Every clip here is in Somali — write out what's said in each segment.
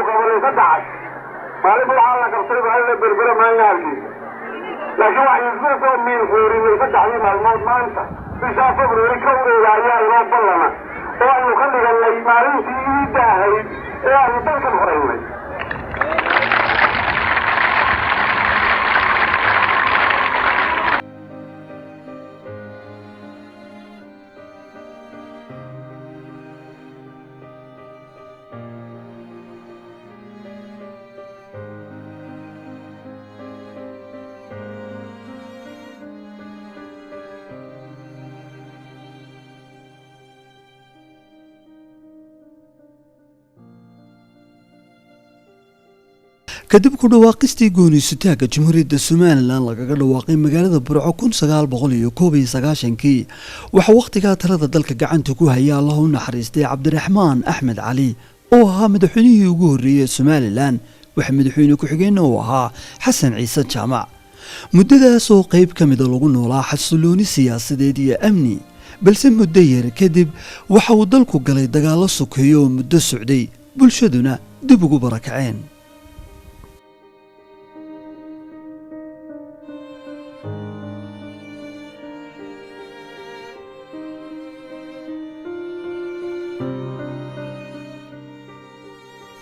قبل يصدعك ما لي بالعالم كرسيب هلا بربرة ما ينالي لكن واحد يزور من خيرين يصدع لي الموت ما أنت بيشافه بريكوري يا يروح بلنا وأنه خلي قال لي مالين في داهي يعني تلك الخريمة kadib ku dhawaaqistii gooniisutaagga Jamhuuriyadda Somaliland lagaga dhawaaqay magaalada Burco 1991kii waxa waqtiga talada dalka gacanta ku hayay Allah u naxariistay Cabdiraxmaan Axmed Cali oo ahaa madaxweynihii ugu horeeyay Somaliland waxa madaxweyne ku xigeenna uu ahaa Xasan Ciise Jaamac muddadaas oo qayb ka mid ah lagu noolaa xasilooni siyaasadeed iyo amni balse muddo yar kadib waxa uu dalku galay dagaalo sokeeyo oo muddo socday bulshaduna dib ugu barakaceen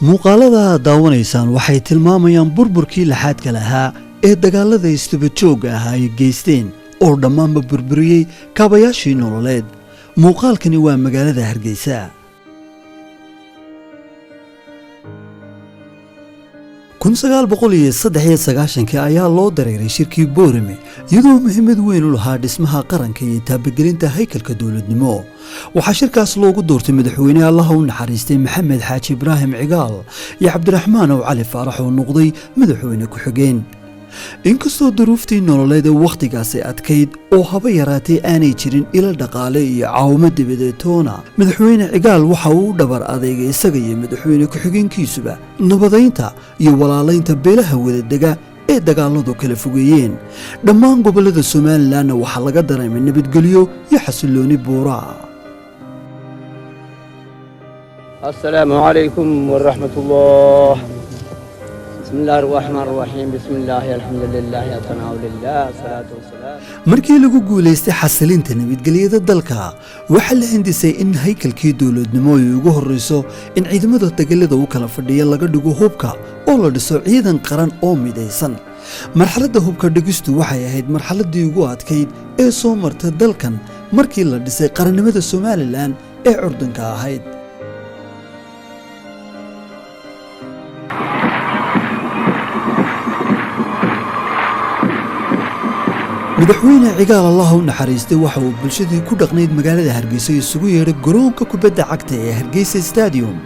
muuqaalada daawanaysaan waxay tilmaamayaan burburkii laxaadka lahaa ee dagaalada istaba joogga ahaa ay geysteen oo dhammaanba burburiyey kaabayaashii nololeed muuqaalkani waa magaalada Hargeysa 1993 ayaa loo dareeray shirkii Boorame iyadoo muhiimad weyn u lahaa dhismaha qaranka iyo taabagelinta haykalka dawladnimo waxa shirkaas loogu doortay madaxweyne Allah u naxariistay Maxamed Xaaji Ibraahim Cigaal iyo Cabdiraxmaan Cali Faarax oo noqday madaxweyne ku xigeen inkastoo duruuftii nololeed ee waqtigaas adkayd oo haba yaraatay aanay jirin ila dhaqaale iyo caawimo dibadeetoona madaxweyne Cigaal waxa uu dhabar adeegay isaga iyo madaxweyne ku xigeenkiisuba nabadeynta iyo walaalaynta beelaha wadadega ee dagaaladu kala fogeeyeen dhammaan gobolada Somaliland waxa laga dareemay nabadgelyo iyo xasilooni buura السلام عليكم ورحمة الله بسم الله الرحمن الرحيم بسم الله الحمد لله يتناول لله الصلاة والسلام markii lagu guuleystay xasilinta nabadgelyada dalka waxa la hindisay in haykalkii dawladnimo ay ugu horeyso in ciidamada dagaalada u kala fadhiya laga dhigo hubka oo la dhiso ciidan qaran oo midaysan marxaladda hubka dhigistu waxay ahayd marxaladdii ugu adkayd ee soo martay dalkan markii la dhisay qarannimada Somaliland ee curdanka ahayd madaxweyne Cigaal Allah u naxariistay waxa uu bulshadii ku dhaqnayd magaalada Hargeysa isugu yeeray garoonka kubadda cagta ee Hargeysa Stadium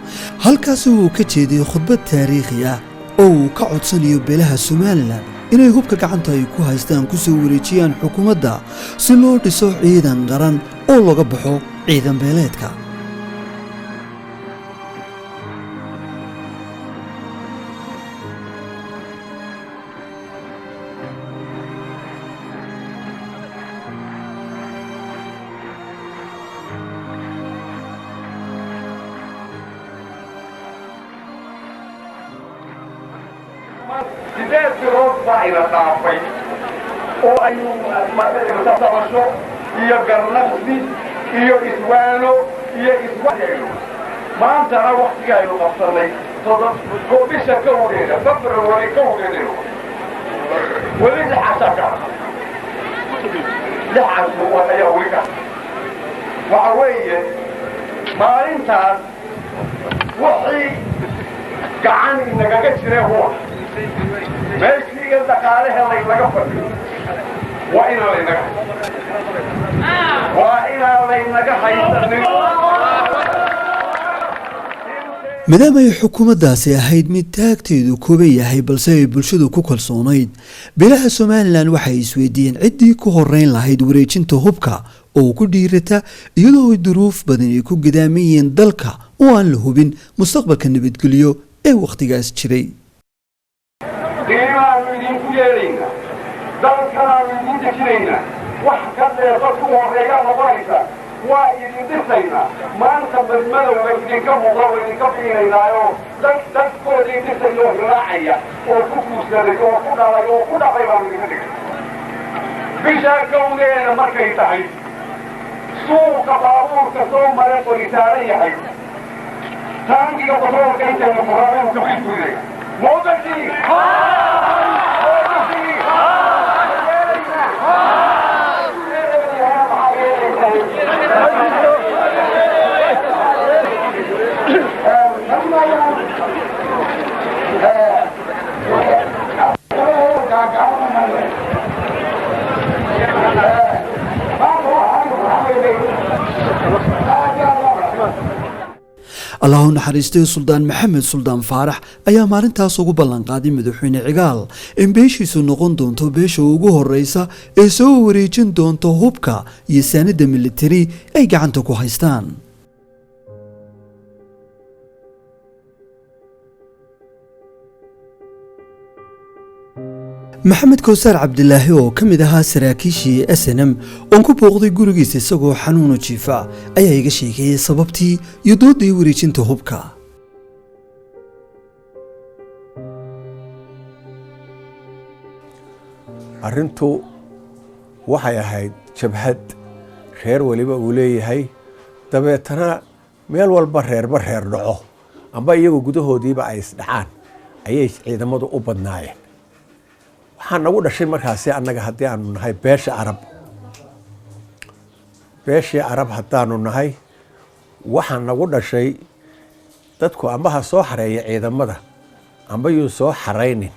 halkaas uu ka jeediyay khudbad taariikhi ah oo uu ka codsanayo beelaha Somaliland inay hubka gacanta ay ku haystaan ku soo wareejiyaan xukuumadda si loo dhiso ciidan qaran oo laga baxo ciidan beeleedka sideed bilood baa ina dhaafay oo aynu tasabasho iyo garnaqsi iyo iswaano iyo iswaano maantana waqtiga aynu qabsanay bisha ka horeeda February ka horeeda weli lixaasaka lixaas ayaa weli ka waxa weeye maalintaas wixii gacan inagaga jiray huwa meeshii dhaqaalaha laga fadhiyo waa inaan laynaga haysanin maadaama ay xukuumaddaasi ahayd mid taagteedu kooban yahay balse ay bulshadu ku kalsoonayd beelaha Somaliland waxay isweydiiyeen ciddii ku horeyn lahayd wareejinta hubka oo ku dhiirata iyadoo ay duruuf badan ay ku gudaamayeen dalka oo aan la hubin mustaqbalka nabadgelyo ee waqtigaas jiray qiimaanu idinku yeelayna dalkanaanu idin dejinayna wax ka dheefa ku horeeya noqonaysa waa idin dhisayna maanta madmadowga idinka muuqda wa idinka fiinaynaayo dadkooda oo raacaya oo ku guursaday oo ku dhalay oo ku dhaqay baan idinka dhigay bishaa kowdeeda markay tahay suuqa baabuurka soo maray qoritaaran yahay taangiga batroolka intaynu furaaday ka xidhuuday moodashii allah u naxariistay suldaan maxamed suldaan faarax ayaa maalintaas ugu ballanqaaday madaxweyne cigaal in beeshiisu noqon doonto beesha ugu horeysa ee soo wareejin doonto hubka iyo saanida militari ay gacanta ku haystaan. maxamed kowsar cabdilaahi oo ka mid ahaa saraakiishii SNM oon ku booqday gurigiisa isagoo xanuun u jiifa ayaa iga sheekeeyey sababtii iyo doodii wareejinta hubka. arrintu waxay ahayd jabhad reer waliba uu leeyahay dabeetana meel walba reerba reer dhaco amba iyagu gudahoodiiba ay isdhacaan ayay ciidamadu u badnaayeen. waxaan nagu dhashay markaasi annaga haddii aanu nahay beeshii arab haddaanu nahay waxaan nagu dhashay dadku amba ha soo xareeya ciidamada amba yuu soo xaraynin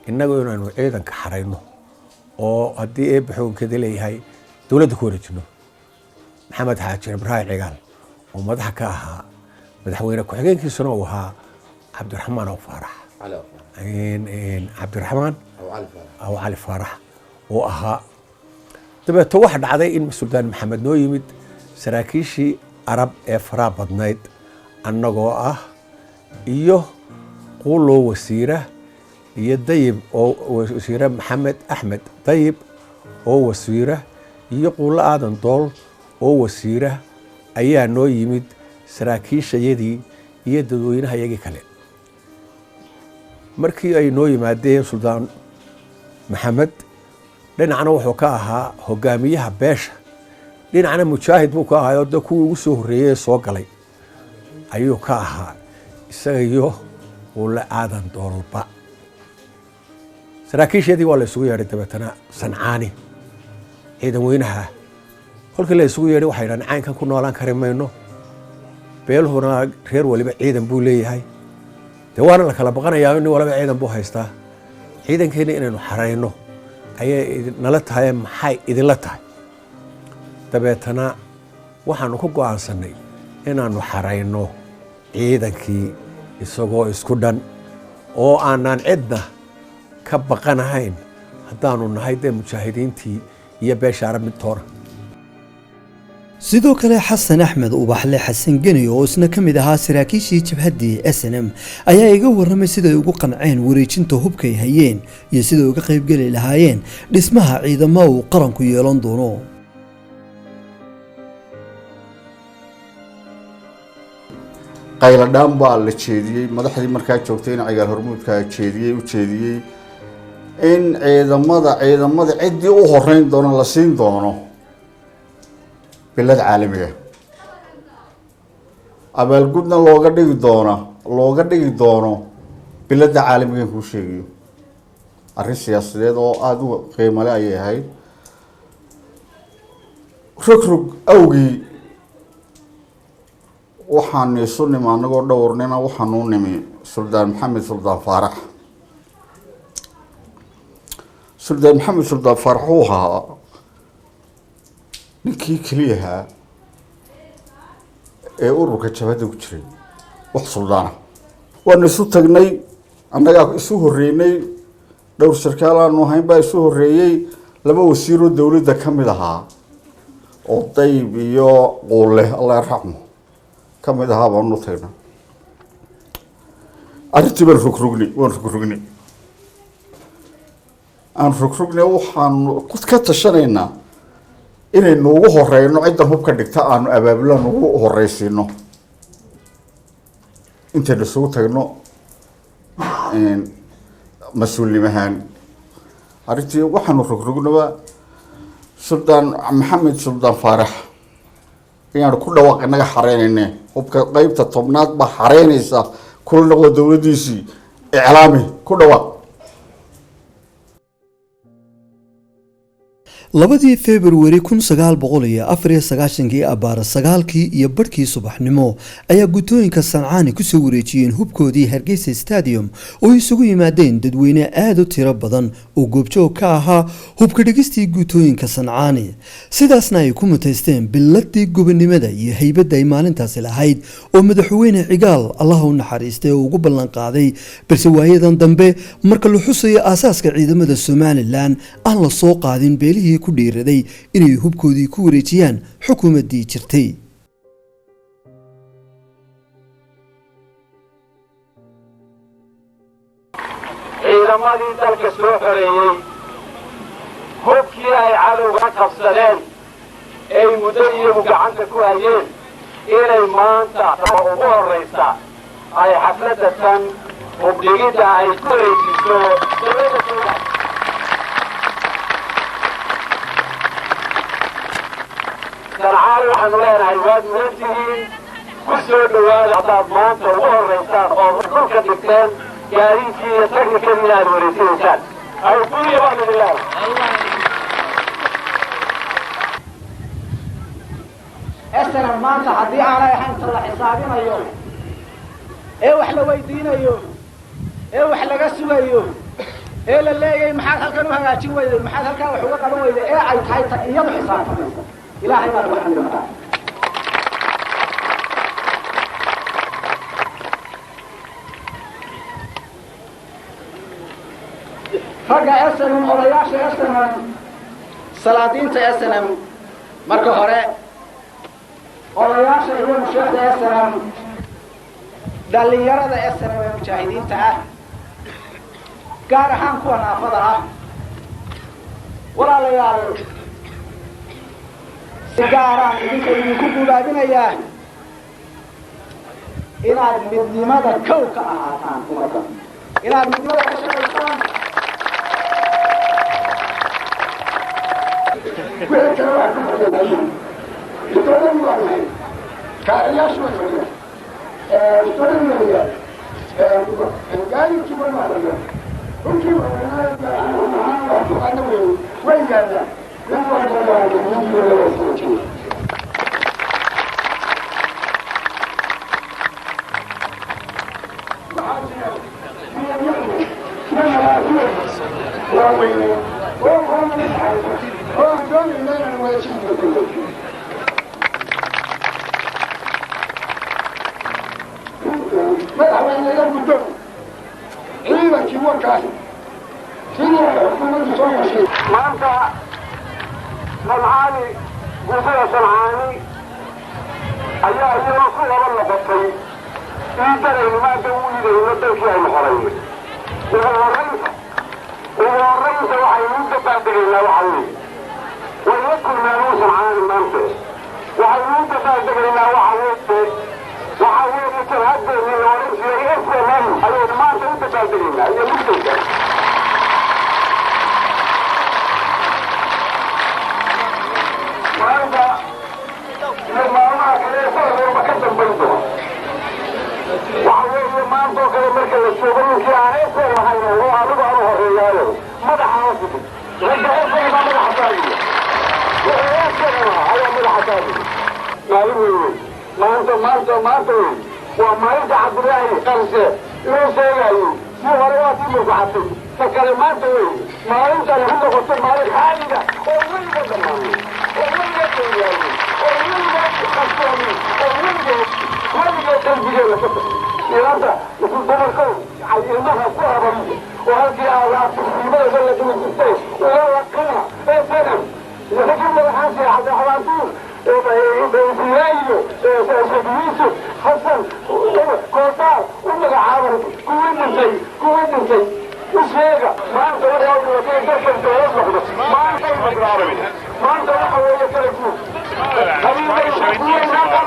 innagu inaanu ciidanka xarayno oo haddii eebba xukunkeeda leeyahay dowladda ku wareejino. maxamed xaaji ibraahim cigaal oo madaxa ka ahaa madaxweyne ku-xigeenkiisuna uu ahaa cabdiraxmaan aw faarax cabdiraxmaan aw cali faarax oo ahaa. dabeeto waxa dhacday in suldaan maxamed noo yimid saraakiishii arab ee faraa badnayd annagoo ah iyo quuloo wasiira iyo dayib oo wasiire maxamed axmed dayib oo wasiira iyo quulo aadan dool oo wasiira ayaa noo yimid saraakiishayadii iyo dadweynaha iyagii kale. markii ay noo yimaadeen suldaan maxamed dhinacna wuxuu ka ahaa hogaamiyaha beesha dhinacna mujaahid buu ka ahaa oo de kuwii ugu soo horreeyey soo galay ayuu ka ahaa isaga iyo quulo aadan doolba. saraakiishadii waa la isugu yeedhay dabeetana sancaani ciidan weynaha kolkii la isugu yeedhay waxay dhahan caynkan ku noolaan kari mayno beeluhuna reer waliba ciidan buu leeyahay dee waana la kala baqanayaa nin walaba ciidan buu haystaa ciidankeena inaynu xarayno ayay nala tahay maxay idinla tahay. dabeetana waxaanu ku go'aansanay inaanu xarayno ciidankii isagoo isku dhan oo aanaan cidna ka baqanahayn haddaanu nahay dee mujaahidiintii iyo beesha arab midtoona. sidoo kale xasan axmed ubaxle xasan geni oo isna ka mid ahaa saraakiishii jabhaddii SNM ayaa iga warramay siday ugu qanceen wareejinta hubkay hayeen iyo siday uga qaybgeli lahaayeen dhismaha ciidamo uu qaranku yeelan doono. qayladhaan baa la jeediyey madaxdii markaa joogtay in cigaal hormuudka jeediyey in ciidamada ciddii u horeyn doono la siin doono bilad caalamiga abaalgudna looga dhigi doono biladda caalamiga kuu sheegayo. arrin siyaasadeed oo aada u qiimale ayay ahayd. rogrog awgii waxaan isu nimi anagoo dhowrnina waxaanuu nimi suldaan maxamed suldaan faarax. suldaan maxamed suldaan faarax uu ahaa ninkii keliyahaa ee ururka jabhadda ku jiray wax suldaana. waanu isu tagnay annagaa isu horreynay dhowr sarkaal aanu ahayn baa isu horreeyey. laba wasiiroo dowladda ka mid ahaa oo dayib iyo quulle allah yarxamo ka mid ahaa baanu tagnay. arrintii baan rogrognay waxaanu ka tashanaynaa inaynu ugu horeyno ciddan hubka dhigta aanu abaabulaan ugu horeysiino intaynu isugu tagno مسؤول مهان أرتي وحن ركركنا سلطان محمد سلطان فارح يعني كل وقت نجح حرينه وبقيت الطبنات بحرينيسا كل دولة ديسي إعلامي كل وقت 2 February 1994 abaara 9kii iyo barkii subaxnimo ayaa gutooyinka Sancaani ku soo wareejiyeen hubkoodii Hargeysa Stadium oo isugu yimaadeen dadweyne aad u tiro badan oo goobjoog ka ahaa hubka dhigistii gutooyinka Sancaani sidaasna ay ku mutaysteen biladii gobonimada iyo haybadda ay maalintaasi lahayd oo madaxweyne Cigaal Allah u naxariistay oo ugu ballan qaaday balse waayadan dambe marka la xusayo aasaaska ciidamada Somaliland aan la soo qaadin beelihii ku dhiiraday inay hubkoodii ku wareejiyaan xukuumadii jirtay ciidamadii dalka soo xoreeyay hubkii ay cadowga qabsadeen ay muddo iyagu gacanta ku hayeen inay maanta ugu horraysa ay xafladda tan hubdhigidda ay ku wareejiso dowladda Soomaaliya Sancaani waxaanu leenahay waad mudantihiin ku soo dhawaada haddaad maanta ugu horraysaan oo dhulka dhigteen gaadiidkii iyo teknikadii inaad wareejinaysaan aykuuya baan idin leedahay SNM maanta haddii aanay ahayn ta la xisaabinayo ee wax la weydiinayo ee wax laga sugayo ee la leeyahay maxaad halkan u hagaajin weyday maxaad halkan wax uga qaban weyday ee ay tahay ta iyadu xisaabtanaysa ilaahay baa wax xamdiyaa ragga SNM odayaasha SNM salaadiinta SNM marka hore odayaasha iyo mushaahda SNM dhalinyarada SNM ee mujaahidiinta ah gaar ahaan kuwa naafada ah walaalayaal si gaaraan idinku guulaabinayaa inaad midnimada kow ka ahaataan ummadda inaad midnimada ka shaqaysaan maanta Sancaani guusada Sancaani ayaa iyadoo ku laba noqotay intanaynu maanta u yidhahno dalkii aynu xoraynay ugu horraynta waxaynu u dabaaldegaynaa waxa weeye way la kulmeen uu Sancaani maanta waxaynu u dabaaldegaynaa waxa weeye jabhadeennii la odhan jiray SNM ayaynu maanta u dabaaldegaynaa iyo mugtayda maanta iyo maalmaha kale ee sanadooba ka dambayn doona waxa weeye maantoo kale marka la joogo ninkii aan SNM ahayn oo anigu aan u horreeyaayo madaxa hoos dhig ragga SNM baa madaxa taagiya wuxuu SNM ayaa madaxa taagiya maalin weyne maanta wey waa maalinta Cabdilaahi Qarse inuu sheegayo si hore waa tii murgacatay ta kale maanta wey maalintan ku noqotay maalin xaaliga oo weliga dhammaanay oo weliga tooyaayay oo weliga qarsoomay oo weliga qalbigeeda ka baxay ilanta isu dumarkow ilmaha ku habamay oo halkii aafiimada la duwan jirtay uga laqina SNM laakiin madaxaasi cabdiraxmaan بيزيايو يوسف حسن كوطار ومجا عامر كوين نسي وشيغا ما انت ولا يوم وكين تركن تورس لحظة ما انت المقرارة ما انت وحا ويا كالكوف حبيبي كوين ناقر